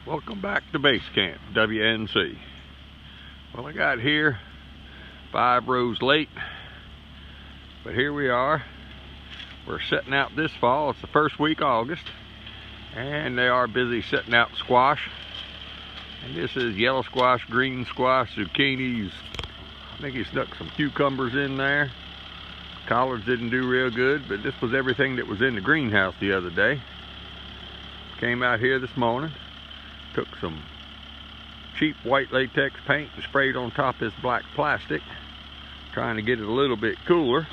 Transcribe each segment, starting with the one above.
Welcome back to Base Camp, WNC. Well, I got here 5 rows late, but here we are. We're setting out this fall. It's the first week of August, and they are busy setting out squash. And this is yellow squash, green squash, zucchinis. I think he stuck some cucumbers in there. Collards didn't do real good, but this was everything that was in the greenhouse the other day. Came out here this morning, took some cheap white latex paint and sprayed on top of this black plastic, trying to get it a little bit cooler.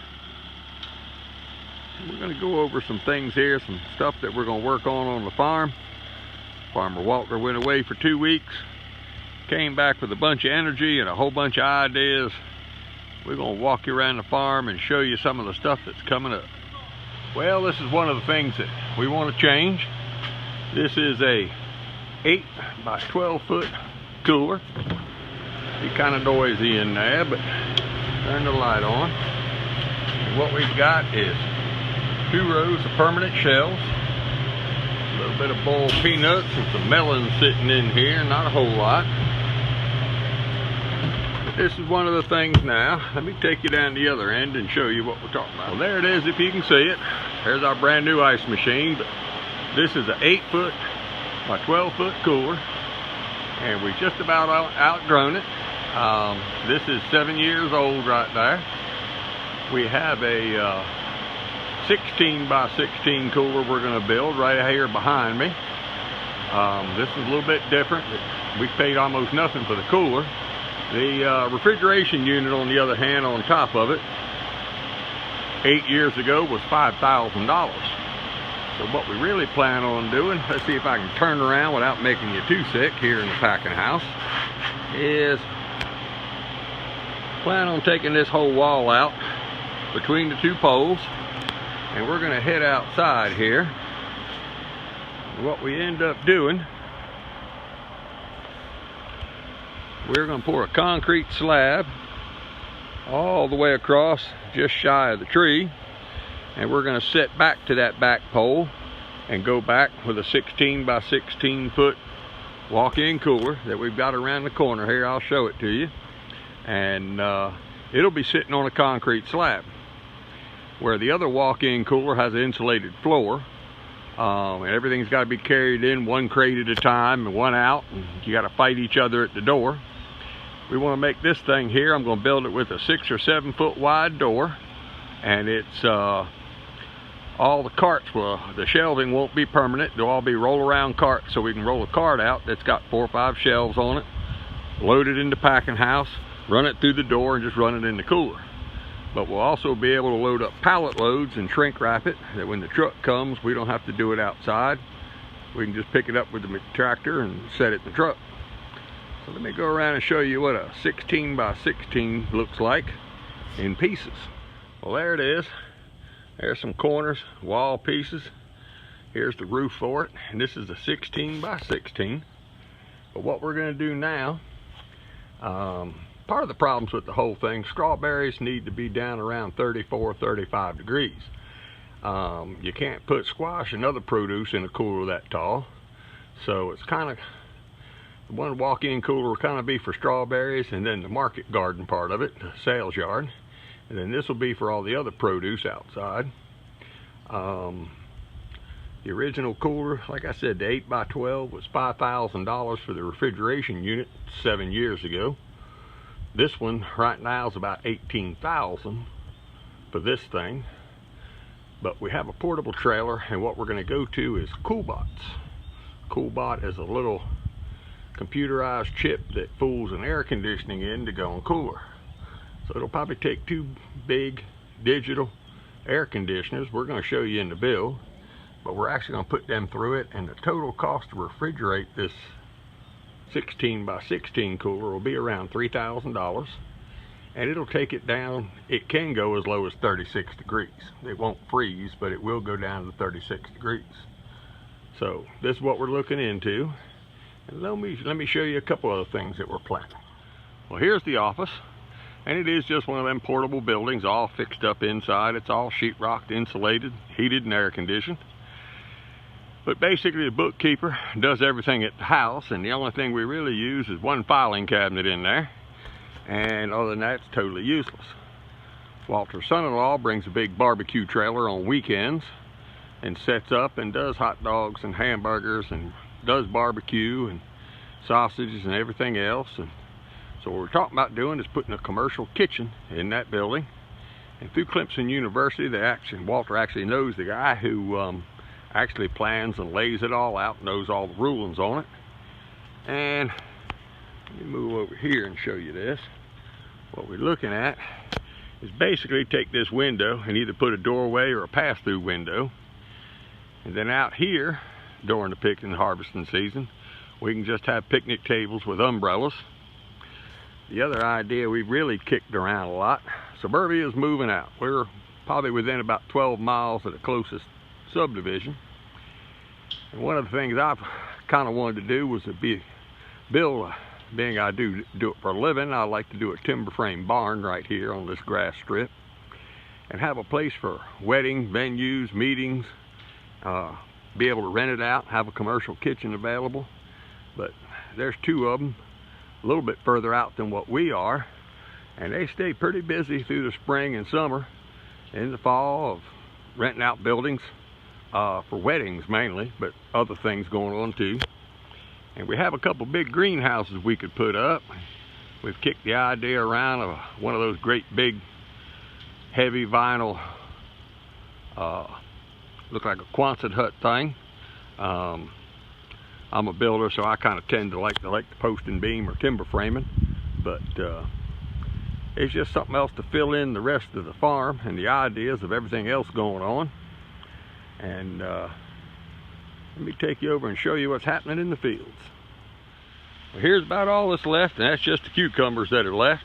We're going to go over some things here, some stuff that we're going to work on the farm. Farmer Walter went away for 2 weeks, came back with a bunch of energy and a whole bunch of ideas. We're going to walk you around the farm and show you some of the stuff that's coming up. Well, this is one of the things that we want to change. This is a 8 by 12 foot cooler. Be kind of noisy in there, but turn the light on. And what we've got is 2 rows of permanent shelves, a little bit of boiled peanuts and some melons sitting in here, not a whole lot. But this is one of the things now. Let me take you down the other end and show you what we're talking about. Well, there it is if you can see it. There's our brand new ice machine, but this is an 8 foot by 12 foot cooler, and we just about outgrown it. This is 7 years old right there. We have a 16 by 16 cooler we're going to build right here behind me. This is a little bit different. We paid almost nothing for the cooler. The refrigeration unit, on the other hand, on top of it, 8 years ago was $5,000. So what we really plan on doing, let's see if I can turn around without making you too sick here in the packing house, is plan on taking this whole wall out between the 2 poles, and we're going to head outside here. What we end up doing, we're going to pour a concrete slab all the way across just shy of the tree, and we're going to set back to that back pole and go back with a 16 by 16 foot walk-in cooler that we've got around the corner here. I'll show it to you. And it'll be sitting on a concrete slab, where the other walk-in cooler has an insulated floor, and everything's got to be carried in 1 crate at a time and 1 out, and you got to fight each other at the door. We want to make this thing here, I'm going to build it with a 6 or 7 foot wide door, and it's all the carts, the shelving won't be permanent. They'll all be roll around carts, so we can roll a cart out that's got 4 or 5 shelves on it, load it in the packing house, run it through the door, and just run it in the cooler. But we'll also be able to load up pallet loads and shrink wrap it, that when the truck comes, we don't have to do it outside. We can just pick it up with the tractor and set it in the truck. So let me go around and show you what a 16 by 16 looks like in pieces. Well, there it is. There's some corners, wall pieces. Here's the roof for it, and this is a 16 by 16. But what we're going to do now, part of the problems with the whole thing, strawberries need to be down around 34, 35 degrees. You can't put squash and other produce in a cooler that tall. So it's kind of, one walk-in cooler will kind of be for strawberries, and then the market garden part of it, the sales yard. And then this will be for all the other produce outside. The original cooler, like I said, the 8 by 12 was $5,000 for the refrigeration unit 7 years ago. This one right now is about $18,000 for this thing. But we have a portable trailer, and what we're going to go to is CoolBots. CoolBot is a little computerized chip that fools an air conditioning in to go on cooler. So it'll probably take 2 big digital air conditioners. We're going to show you in the bill, but we're actually going to put them through it, and the total cost to refrigerate this 16 by 16 cooler will be around $3,000, and it'll take it down. It can go as low as 36 degrees. It won't freeze, but it will go down to 36 degrees. So this is what we're looking into, and let me show you a couple other things that we're planning. Well, here's the office. And it is just one of them portable buildings, all fixed up inside. It's all sheetrocked, insulated, heated, and air conditioned. But basically the bookkeeper does everything at the house, and the only thing we really use is one filing cabinet in there. And other than that, it's totally useless. Walter's son-in-law brings a big barbecue trailer on weekends and sets up and does hot dogs and hamburgers and does barbecue and sausages and everything else. And so what we're talking about doing is putting a commercial kitchen in that building. And through Clemson University, Walter actually knows the guy who actually plans and lays it all out, knows all the rulings on it. And let me move over here and show you this. What we're looking at is basically take this window and either put a doorway or a pass-through window. And then out here, during the picking and harvesting season, we can just have picnic tables with umbrellas. The other idea we've really kicked around a lot, suburbia is moving out. We're probably within about 12 miles of the closest subdivision. And one of the things I've kind of wanted to do was build, being I do it for a living, I like to do a timber frame barn right here on this grass strip and have a place for wedding venues, meetings, be able to rent it out, have a commercial kitchen available. But there's two of them a little bit further out than what we are, and they stay pretty busy through the spring and summer. In the fall, of renting out buildings for weddings mainly, but other things going on too. And we have a couple big greenhouses we could put up. We've kicked the idea around of one of those great big heavy vinyl look like a Quonset hut thing. I'm a builder, so I kind of tend to like the post and beam or timber framing, but it's just something else to fill in the rest of the farm and the ideas of everything else going on. And let me take you over and show you what's happening in the fields. Well, here's about all that's left, and that's just the cucumbers that are left.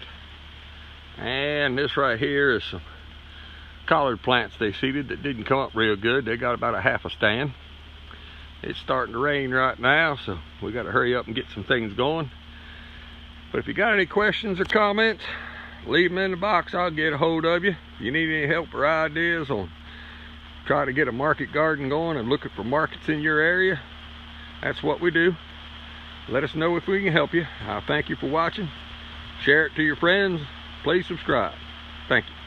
And this right here is some collard plants they seeded that didn't come up real good. They got about a half a stand. It's starting to rain right now, so we got to hurry up and get some things going. But if you got any questions or comments, leave them in the box. I'll get a hold of you. If you need any help or ideas on trying to get a market garden going and looking for markets in your area, that's what we do. Let us know if we can help you. I thank you for watching. Share it to your friends. Please subscribe. Thank you.